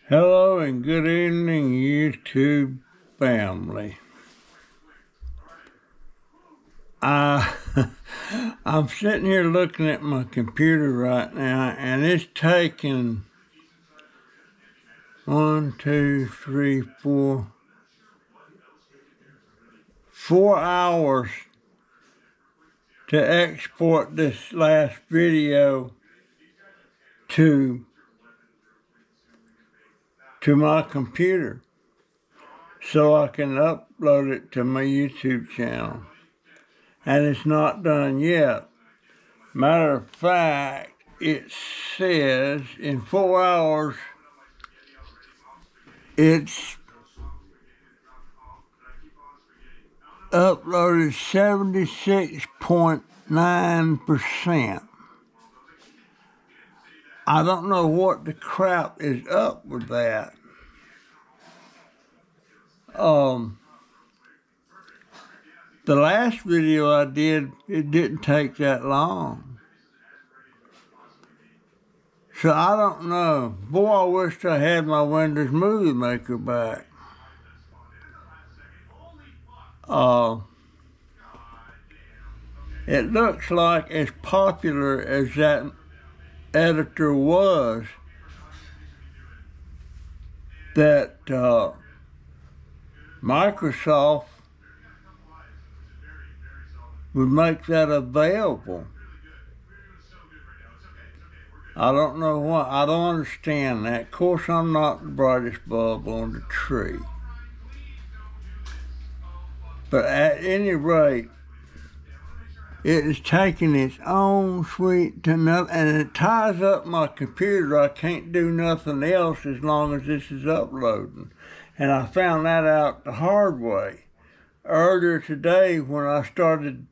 Hello and good evening, YouTube family. I'm sitting here looking at my computer right now, and it's taking 4 hours to export this last video to my computer so I can upload it to my YouTube channel. And it's not done yet. Matter of fact, it says in 4 hours it's uploaded 76.9%. I don't know what the crap is up with that. The last video I did, it didn't take that long. So I don't know. Boy, I wished I had my Windows Movie Maker back. It looks like as popular as that editor was, that Microsoft would make that available. I don't know why. I don't understand that. Of course, I'm not the brightest bulb on the tree. But at any rate, it is taking its own sweet to nothing, and it ties up my computer. I can't do nothing else as long as this is uploading. And I found that out the hard way earlier today when I started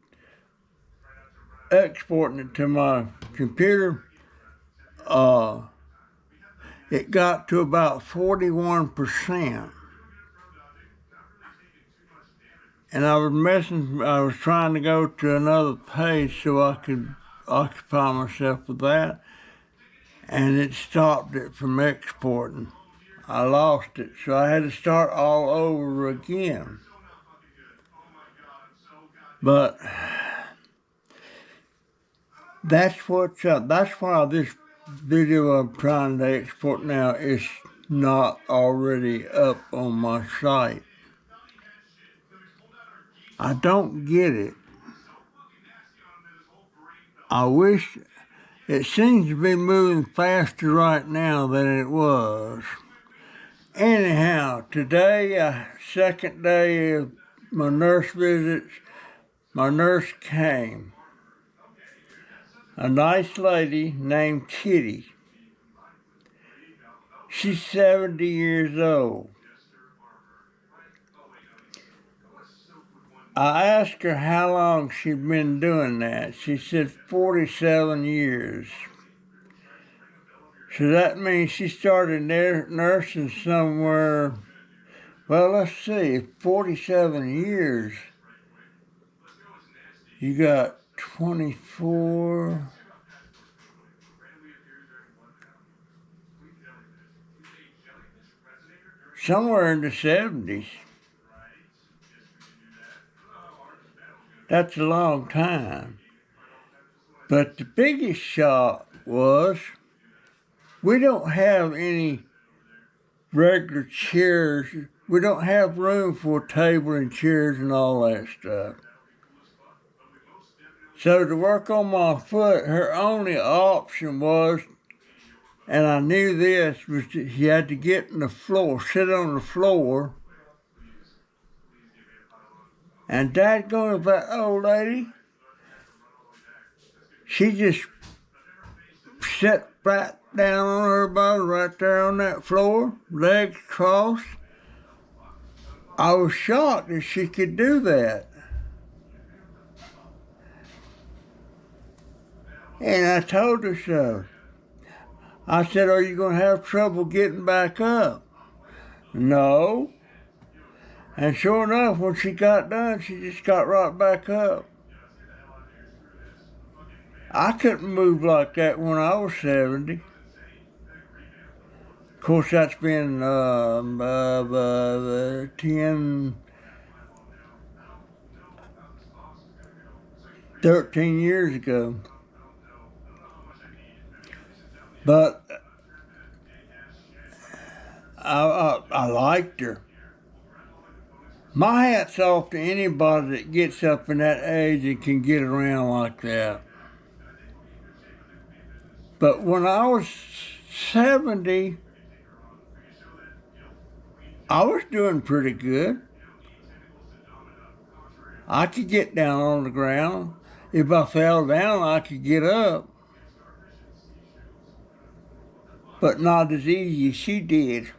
exporting it to my computer. It got to about 41%. And I was trying to go to another page so I could occupy myself with that, and it stopped it from exporting. I lost it, so I had to start all over again. But that's what's up. That's why this video I'm trying to export now is not already up on my site. I don't get it. I wish it seems to be moving faster right now than it was. Anyhow, today, second day of my nurse visits, my nurse came. A nice lady named Kitty. She's 70 years old. I asked her how long she'd been doing that. She said 47 years. So that means she started nursing somewhere, well, let's see, 47 years. You got 24. Somewhere in the 70s. That's a long time. But the biggest shock was we don't have any regular chairs. We don't have room for a table and chairs and all that stuff. So to work on my foot, her only option was, and I knew this, was that she had to get in the floor, sit on the floor. And dadgone that old lady, she just sat right down on her body, right there on that floor, legs crossed. I was shocked that she could do that. And I told her so. I said, "Are you going to have trouble getting back up?" "No." And sure enough, when she got done, she just got right back up. I couldn't move like that when I was 70. Of course, that's been 10, 13 years ago. But I liked her. My hat's off to anybody that gets up in that age and can get around like that. But when I was 70, I was doing pretty good. I could get down on the ground. If I fell down, I could get up. But not as easy as she did.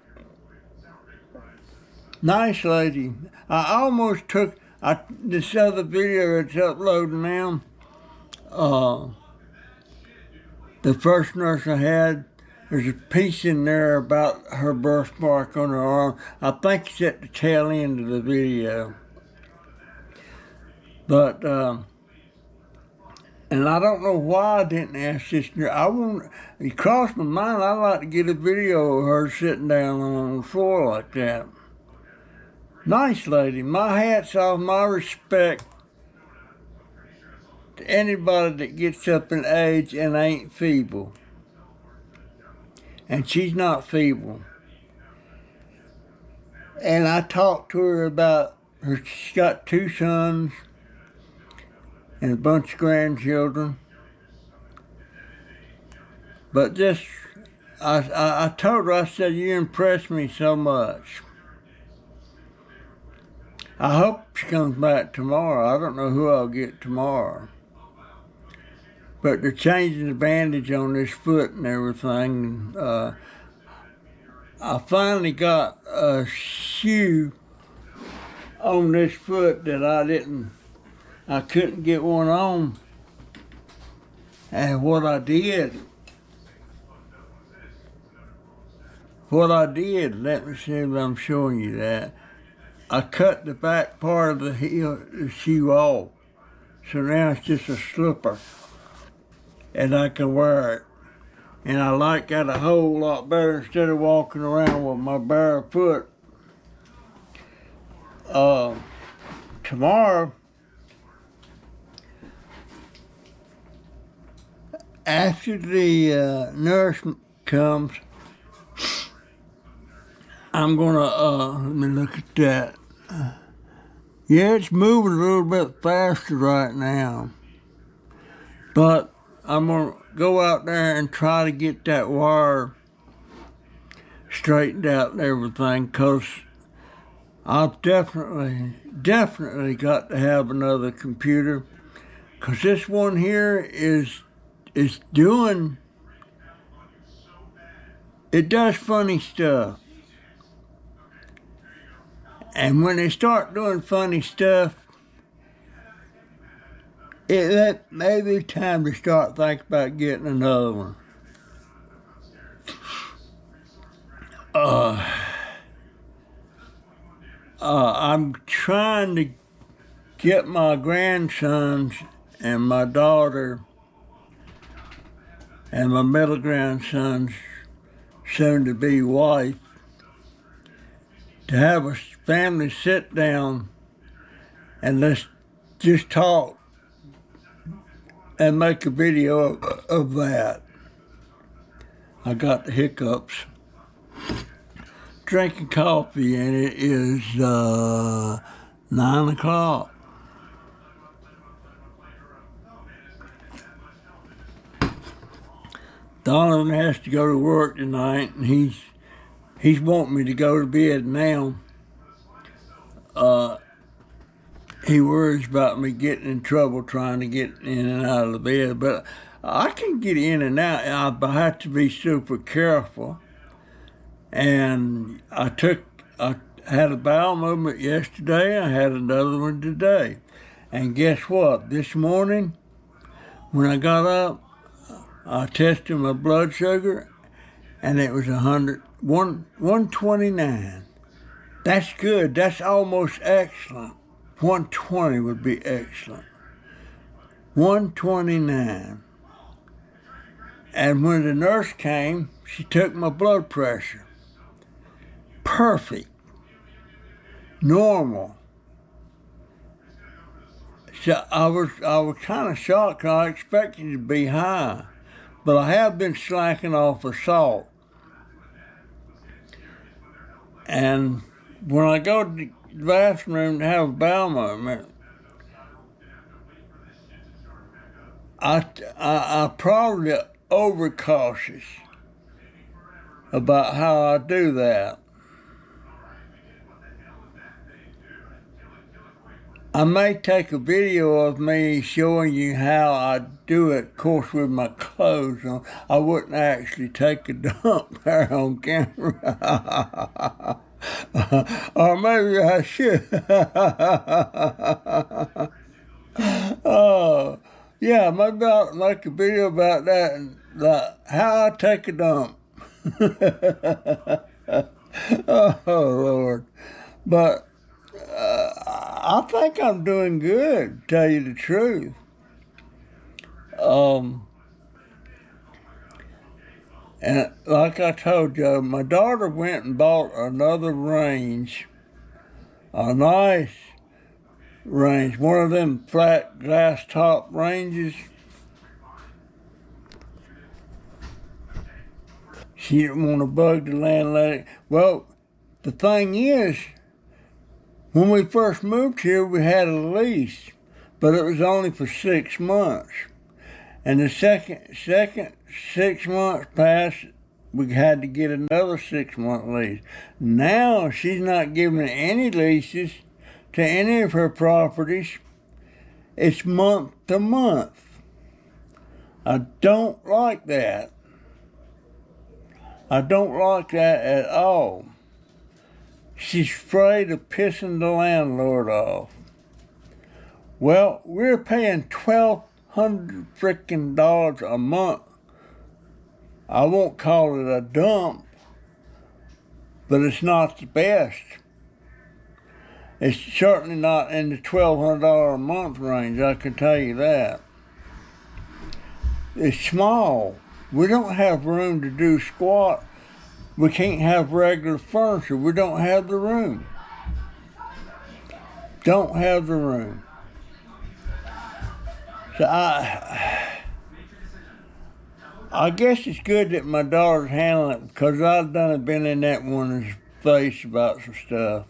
Nice lady. I almost took this other video that's uploading now. The first nurse I had, there's a piece in there about her birthmark on her arm. I think it's at the tail end of the video. But, and I don't know why I didn't ask this nurse. It crossed my mind, I'd like to get a video of her sitting down on the floor like that. Nice lady. My hat's off, my respect to anybody that gets up in age and ain't feeble. And she's not feeble. And I talked to her about her. She's got 2 sons and a bunch of grandchildren. But just, I told her, I said, you impressed me so much. I hope she comes back tomorrow. I don't know who I'll get tomorrow. But they're changing the bandage on this foot and everything. I finally got a shoe on this foot that I couldn't get one on. And what I did, let me see if I'm showing you that. I cut the back part of the heel, the shoe off. So now it's just a slipper. And I can wear it. And I like that a whole lot better instead of walking around with my bare foot. Tomorrow, after the nurse comes, I'm gonna, let me look at that. Yeah, it's moving a little bit faster right now. But I'm gonna go out there and try to get that wire straightened out and everything, because I've definitely got to have another computer, because this one here is doing, it does funny stuff. And when they start doing funny stuff, it may be time to start thinking about getting another one. I'm trying to get my grandsons and my daughter and my middle grandson's soon-to-be wife to have a family sit down and let's just talk and make a video of that. I got the hiccups. Drinking coffee, and it is 9 o'clock. Donovan has to go to work tonight, and he's wanting me to go to bed now. He worries about me getting in trouble trying to get in and out of the bed, but I can get in and out. I have to be super careful. And I had a bowel movement yesterday. I had another one today. And guess what? This morning, when I got up, I tested my blood sugar, and it was 129. That's good. That's almost excellent. 120 would be excellent. 129. And when the nurse came, she took my blood pressure. perfect, normal. So I was kind of shocked. I expected it to be high, but I have been slacking off of salt. And when I go to the bathroom to have a bowel movement, I probably overcautious about how I do that. I may take a video of me showing you how I do it, of course, with my clothes on. I wouldn't actually take a dump there on camera. Or maybe I should. Oh, yeah, maybe I'll make a video about that and like how I take a dump. Oh, Lord. But I think I'm doing good, to tell you the truth. And like I told you, my daughter went and bought another range, a nice range, one of them flat glass top ranges. She didn't want to bug the landlady. Well, the thing is, when we first moved here, we had a lease, but it was only for 6 months. And the second 6 months passed, we had to get another 6-month lease. Now she's not giving any leases to any of her properties. It's month to month. I don't like that. I don't like that at all. She's afraid of pissing the landlord off. Well, we're paying $1,200 a month. I won't call it a dump, but it's not the best. It's certainly not in the $1,200 a month range, I can tell you that. It's small. We don't have room to do squat. We can't have regular furniture. We don't have the room. Don't have the room. So I guess it's good that my daughter's handling it, because I've been in that woman's face about some stuff.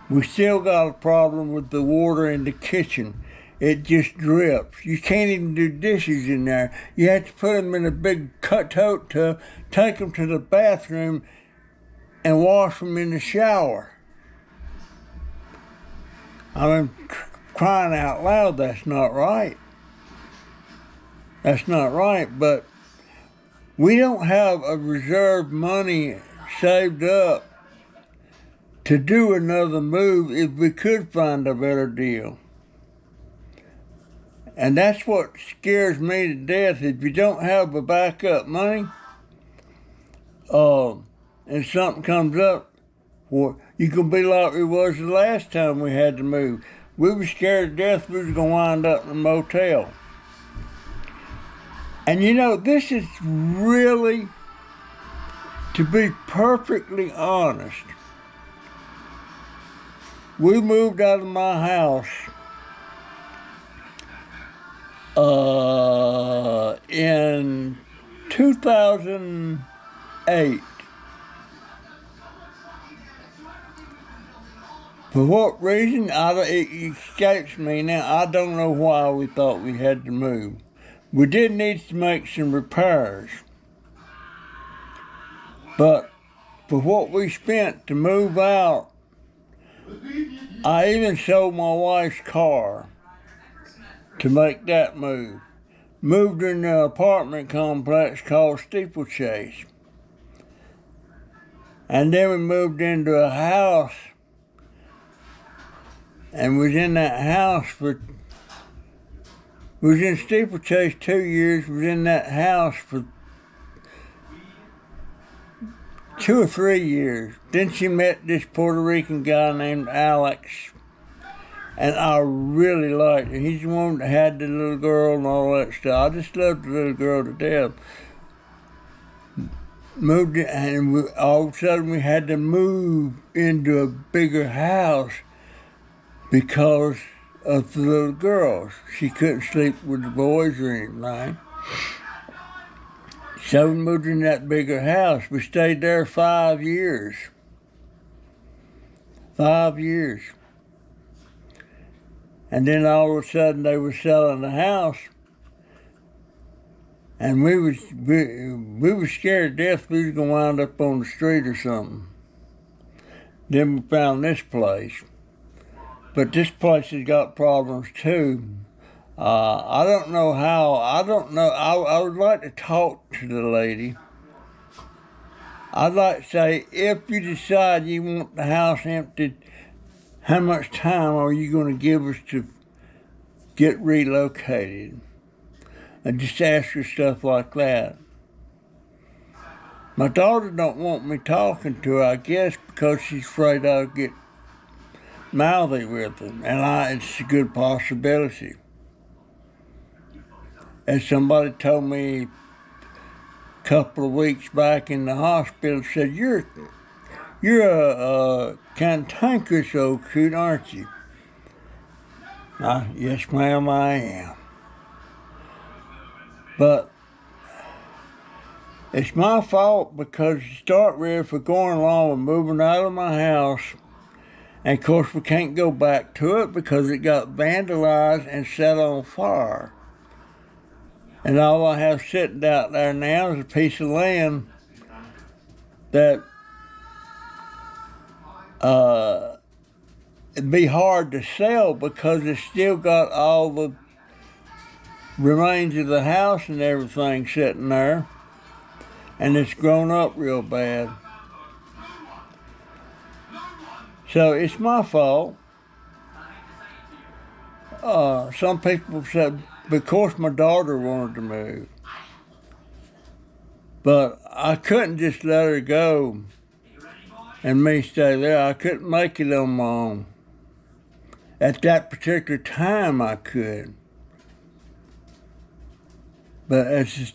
We still got a problem with the water in the kitchen. It just drips. You can't even do dishes in there. You have to put them in a big tote tub, take them to the bathroom, and wash them in the shower. I mean, crying out loud, that's not right. That's not right, but we don't have a reserve money saved up to do another move if we could find a better deal. And that's what scares me to death. If you don't have a backup money, and something comes up, well, you can be like we was the last time we had to move. We were scared to death we was going to wind up in a motel. And you know, this is really, to be perfectly honest, we moved out of my house in 2008. For what reason, it escapes me now. I don't know why we thought we had to move. We did need to make some repairs. But for what we spent to move out, I even sold my wife's car to make that move. Moved in an apartment complex called Steeplechase. And then we moved into a house and was in that house was in Steeplechase 2 years, was in that house for 2 or 3 years. Then she met this Puerto Rican guy named Alex, and I really liked him. He's the one that had the little girl and all that stuff. I just loved the little girl to death. moved in, and all of a sudden we had to move into a bigger house because of the little girls. She couldn't sleep with the boys or anything. So we moved in that bigger house. We stayed there 5 years. 5 years. And then all of a sudden they were selling the house. And we was scared to death we was going to wind up on the street or something. Then we found this place. But this place has got problems too. I don't know how. I don't know. I would like to talk to the lady. I'd like to say, if you decide you want the house emptied, how much time are you going to give us to get relocated? And just ask her stuff like that. My daughter don't want me talking to her, I guess, because she's afraid I'll get mouthy with her, and it's a good possibility. As somebody told me a couple of weeks back in the hospital, said, you're a cantankerous old coot, aren't you? Yes, ma'am, I am. But it's my fault because to start with, we're going along with moving out of my house. And of course, we can't go back to it because it got vandalized and set on fire. And all I have sitting out there now is a piece of land that it'd be hard to sell because it's still got all the remains of the house and everything sitting there. And it's grown up real bad. So it's my fault. Some people said, of course my daughter wanted to move. But I couldn't just let her go and me stay there. I couldn't make it on my own. At that particular time I could. But as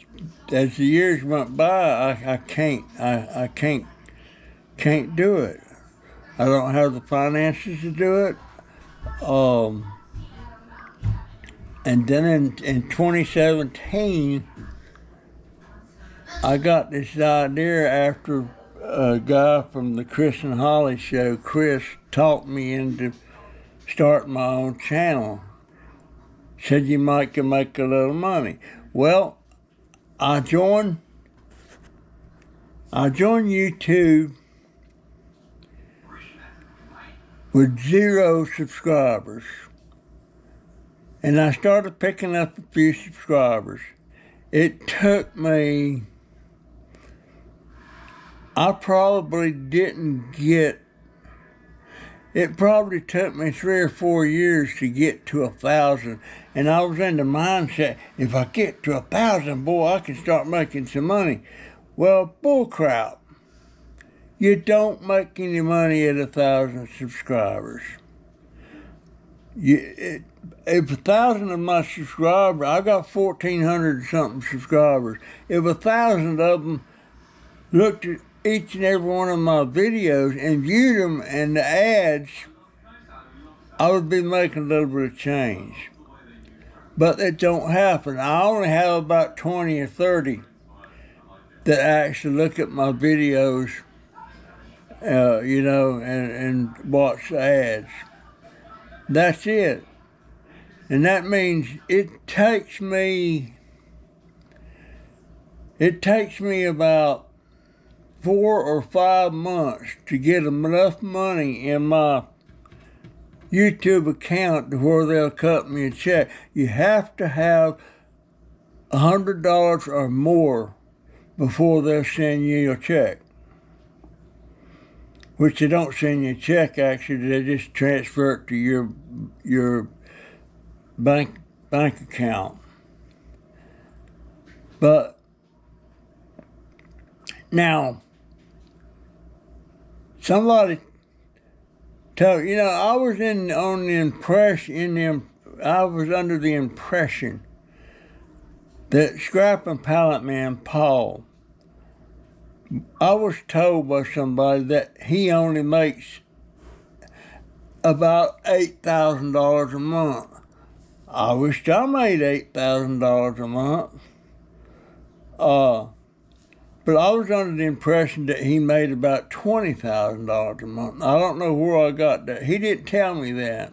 the years went by, I can't do it. I don't have the finances to do it. And then in 2017, I got this idea after a guy from the Chris and Holly show, Chris, talked me into starting my own channel. Said you might can make a little money. Well, I joined YouTube with 0 subscribers. And I started picking up a few subscribers. It took me, it probably took me 3 or 4 years to get to 1,000. And I was in the mindset, if I get to 1,000, boy, I can start making some money. Well, bullcrap. You don't make any money at 1,000 subscribers. If 1,000 of my subscribers, I got 1,400 and something subscribers. If 1,000 of them looked at each and every one of my videos and viewed them and the ads, I would be making a little bit of change. But it don't happen. I only have about 20 or 30 that actually look at my videos, and watch the ads. That's it. And that means it takes me about 4 or 5 months to get enough money in my YouTube account to where they'll cut me a check. You have to have $100 or more before they'll send you a check. Which they don't send you a check, actually, they just transfer it to your bank account. But now, somebody told, I was under the impression that Scrap and Pallet Man Paul I was told by somebody that he only makes about $8,000 a month. I wished I made $8,000 a month. But I was under the impression that he made about $20,000 a month. I don't know where I got that. He didn't tell me that.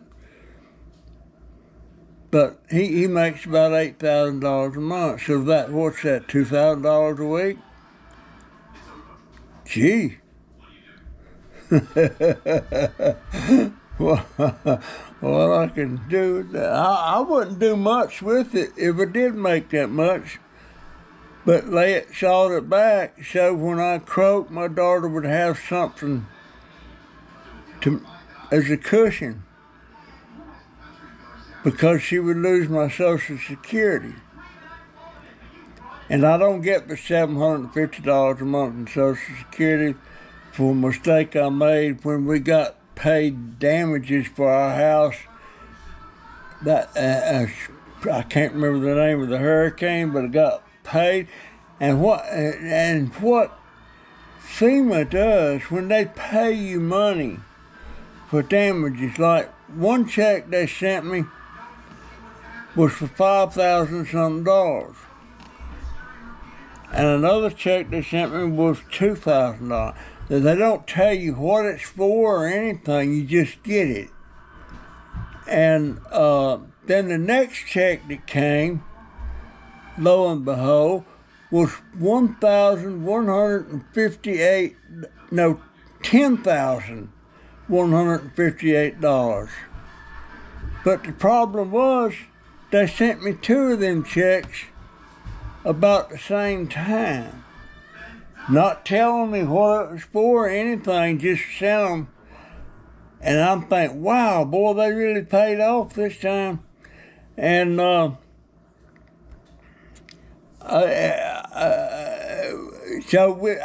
But he makes about $8,000 a month. So what's that, $2,000 a week? Gee. Well, I can do that. I wouldn't do much with it if I did make that much. But lay it, sawed it back, so when I croaked, my daughter would have something as a cushion, because she would lose my Social Security. And I don't get the $750 a month in Social Security for a mistake I made when we got paid damages for our house. That I can't remember the name of the hurricane, but it got paid. And what FEMA does when they pay you money for damages, like one check they sent me was for $5,000 something, and another check they sent me was $2,000. They don't tell you what it's for or anything, you just get it. And then the next check that came, lo and behold, was $10,158. But the problem was, they sent me two of them checks about the same time, not telling me what it was for or anything, just sent them. And I'm thinking, wow, boy, they really paid off this time. And so we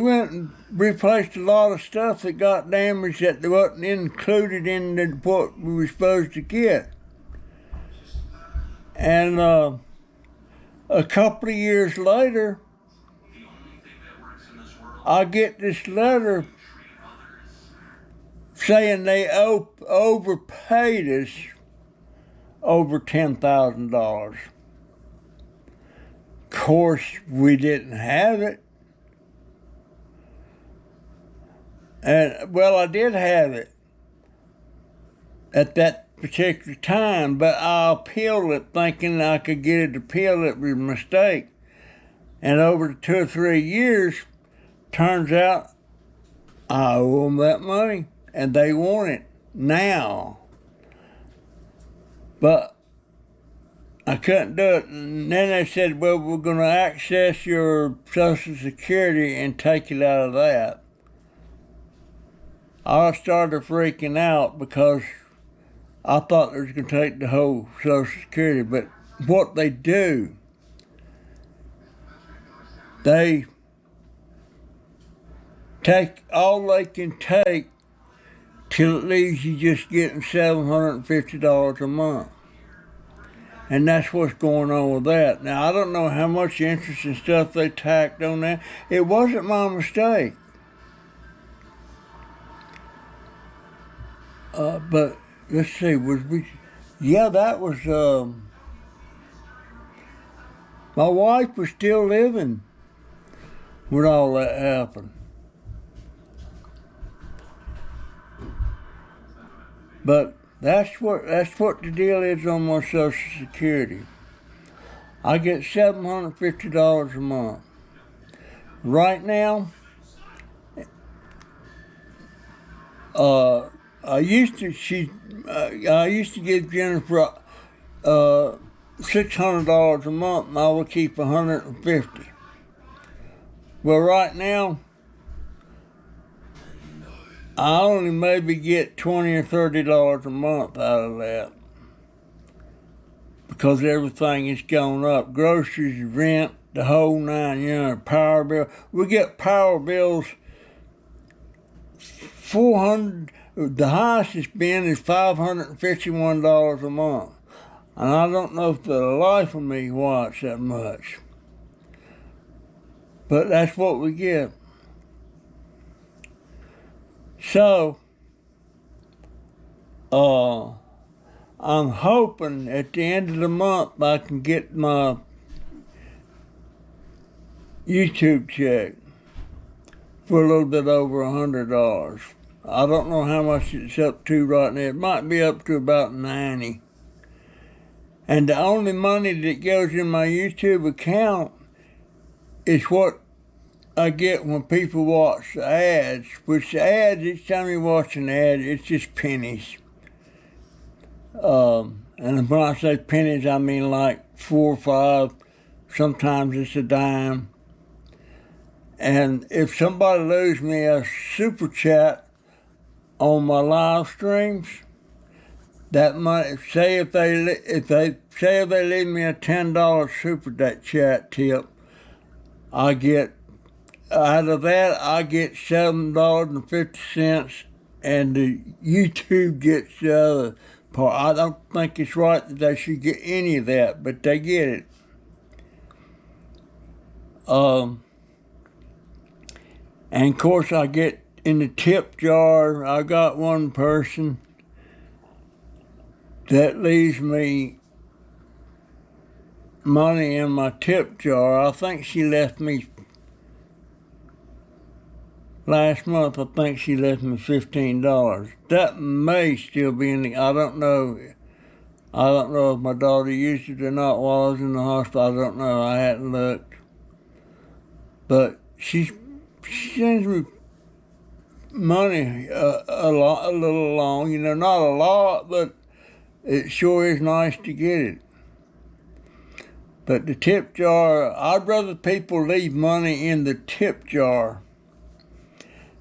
went and replaced a lot of stuff that got damaged that wasn't included in what we were supposed to get. And a couple of years later, I get this letter saying they overpaid us over $10,000. Of course, we didn't have it. And, well, I did have it at that particular time, but I appealed it thinking I could get it appealed. It was a mistake. And over 2 or 3 years, turns out I owe them that money, and they want it now. But I couldn't do it. And then they said, well, we're going to access your Social Security and take it out of that. I started freaking out because I thought they was going to take the whole Social Security. But what they do, they take all they can take till it leaves you just getting $750 a month. And that's what's going on with that. Now, I don't know how much interest and stuff they tacked on that. It wasn't my mistake. But let's see, that was, my wife was still living when all that happened. But that's what the deal is on my Social Security. I get $750 a month. Right now, I used to give Jennifer $600 a month, and I would keep $150. Well, right now, I only maybe get $20 or $30 a month out of that, because everything has gone up. Groceries, rent, the whole nine, power bill. We get power bills, 400. The highest it's been is $551 a month. And I don't know for the life of me why it's that much. But that's what we get. So, I'm hoping at the end of the month I can get my YouTube check for a little bit over $100. I don't know how much it's up to right now. It might be up to about 90. And the only money that goes in my YouTube account is what I get when people watch the ads, which the ads, each time you watch an ad, it's just pennies. And when I say pennies, I mean like 4 or 5, sometimes it's a dime. And if somebody leaves me a super chat on my live streams, that money, say if they leave me a $10 super chat tip, I get, out of that I get $7.50, and the YouTube gets the other part. I don't think it's right that they should get any of that, but they get it. And of course I get in the tip jar, I got one person that leaves me money in my tip jar. I think she left me, last month I think she left me $15. That may still be in the, I don't know. I don't know if my daughter used it or not while I was in the hospital. I don't know, I hadn't looked. But she sends me money a little long, not a lot, but it sure is nice to get it. But the tip jar, I'd rather people leave money in the tip jar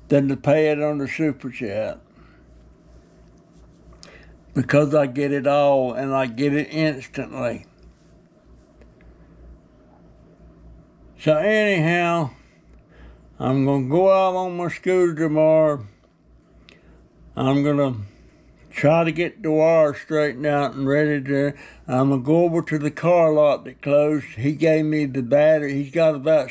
than to pay it on the super chat, because I get it all and I get it instantly. So anyhow, I'm going to go out on my scooter tomorrow. I'm going to try to get the wire straightened out and ready to. I'm going to go over to the car lot that closed. He gave me the battery. He's got about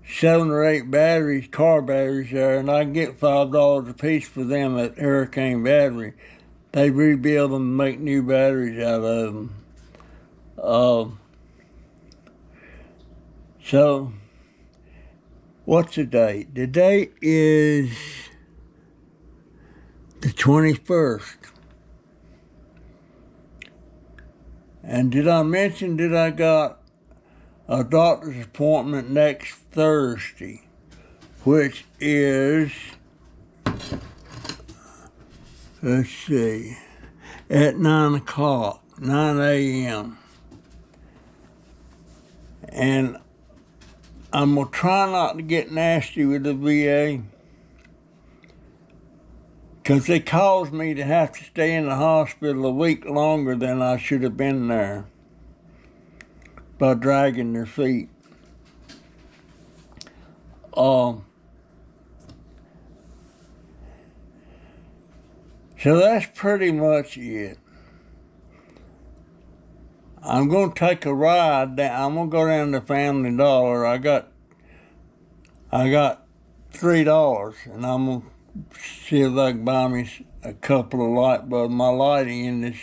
7 or 8 batteries, car batteries there, and I can get $5 a piece for them at Hurricane Battery. They rebuild them and make new batteries out of them. So, what's the date? The date is the 21st. And did I mention that I got a doctor's appointment next Thursday, which is, let's see, at 9 o'clock, 9 a.m. And I'm going to try not to get nasty with the VA, because they caused me to have to stay in the hospital a week longer than I should have been there by dragging their feet. So that's pretty much it. I'm going to take a ride down. I'm going to go down to Family Dollar. I got $3, and I'm going to see if I can buy me a couple of light bulbs. My lighting in this,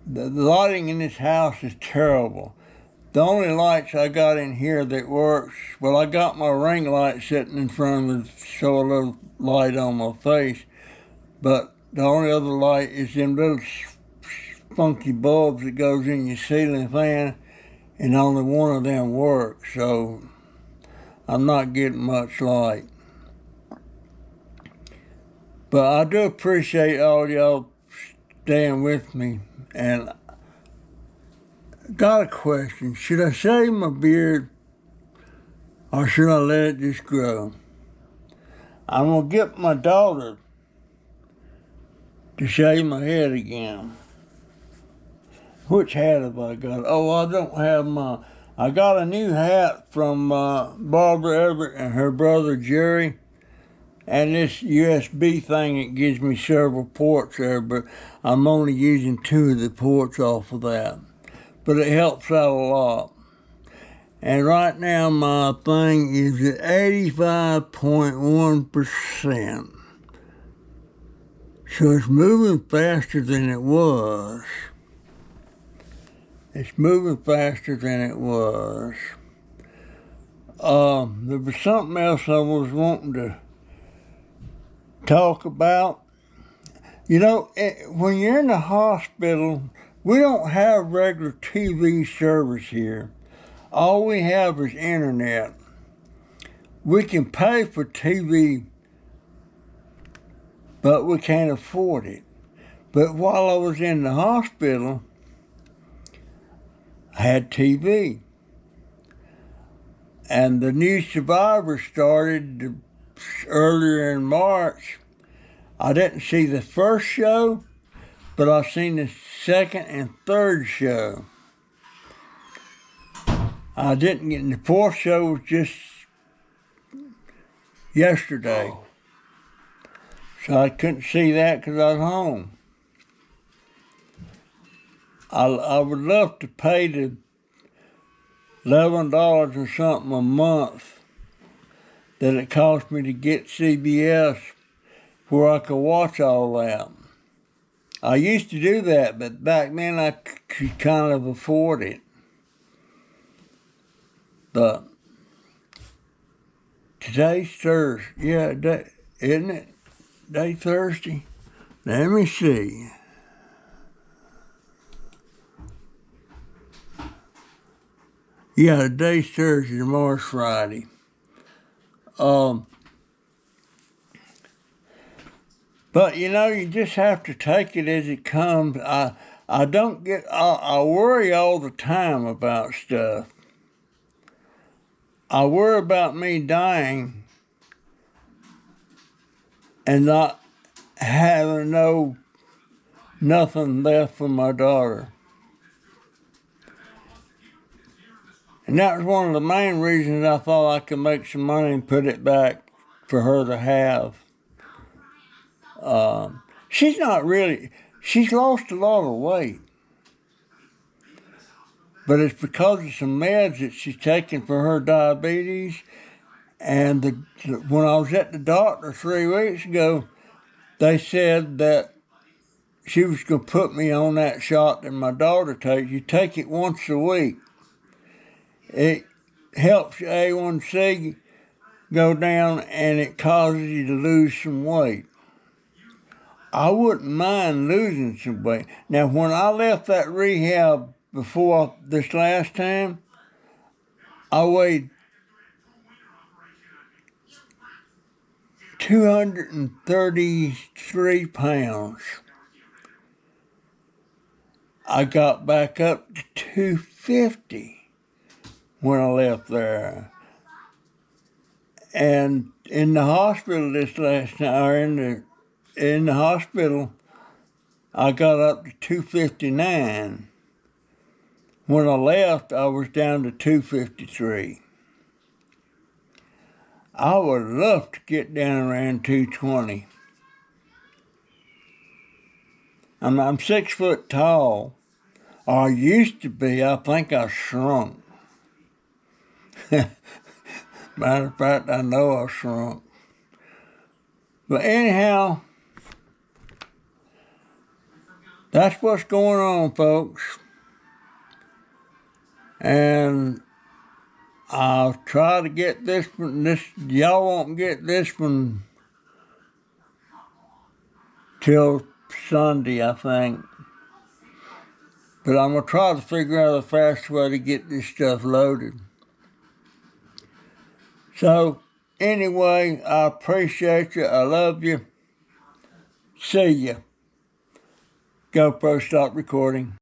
the lighting in this house is terrible. The only lights I got in here that works, well, I got my ring light sitting in front of me to show a little light on my face, but the only other light is them little funky bulbs that goes in your ceiling fan, and only one of them works, so I'm not getting much light. But I do appreciate all y'all staying with me. And got a question. Should I shave my beard or should I let it just grow? I'm going to get my daughter to shave my head again. Which hat have I got? Oh, I don't have I got a new hat from Barbara Everett and her brother Jerry. And this USB thing, it gives me several ports there, but I'm only using 2 of the ports off of that. But it helps out a lot. And right now my thing is at 85.1%. So it's moving faster than it was. It's moving faster than it was. There was something else I was wanting to talk about. You know, when you're in the hospital, we don't have regular TV service here. All we have is internet. We can pay for TV, but we can't afford it. But while I was in the hospital, I had TV. And the new Survivor started earlier in March. I didn't see the first show, but I seen the second and third show. I didn't get, the fourth show was just yesterday. So I couldn't see that because I was home. I would love to pay the $11 or something a month that it cost me to get CBS where I could watch all that. I used to do that, but back then I could kind of afford it. But today's Thursday. Yeah, isn't it? Day Thursday? Let me see. Yeah, today's Thursday, tomorrow's Friday. But you know, you just have to take it as it comes. I worry all the time about stuff. I worry about me dying and not having nothing left for my daughter. And that was one of the main reasons I thought I could make some money and put it back for her to have. She's lost a lot of weight. But it's because of some meds that she's taking for her diabetes. And when I was at the doctor 3 weeks ago, they said that she was going to put me on that shot that my daughter takes. You take it once a week. It helps your A1C go down and it causes you to lose some weight. I wouldn't mind losing some weight. Now, when I left that rehab before this last time, I weighed 233 pounds. I got back up to 250 when I left there. And in the hospital this last time, or in the hospital, I got up to 259. When I left, I was down to 253. I would love to get down around 220. I'm 6 foot tall. Or I used to be. I think I shrunk. Matter of fact, I know I shrunk. But anyhow, that's what's going on, folks. And I'll try to get this one. Y'all won't get this one till Sunday, I think. But I'm going to try to figure out a fast way to get this stuff loaded. So, anyway, I appreciate you. I love you. See ya. GoPro, stop recording.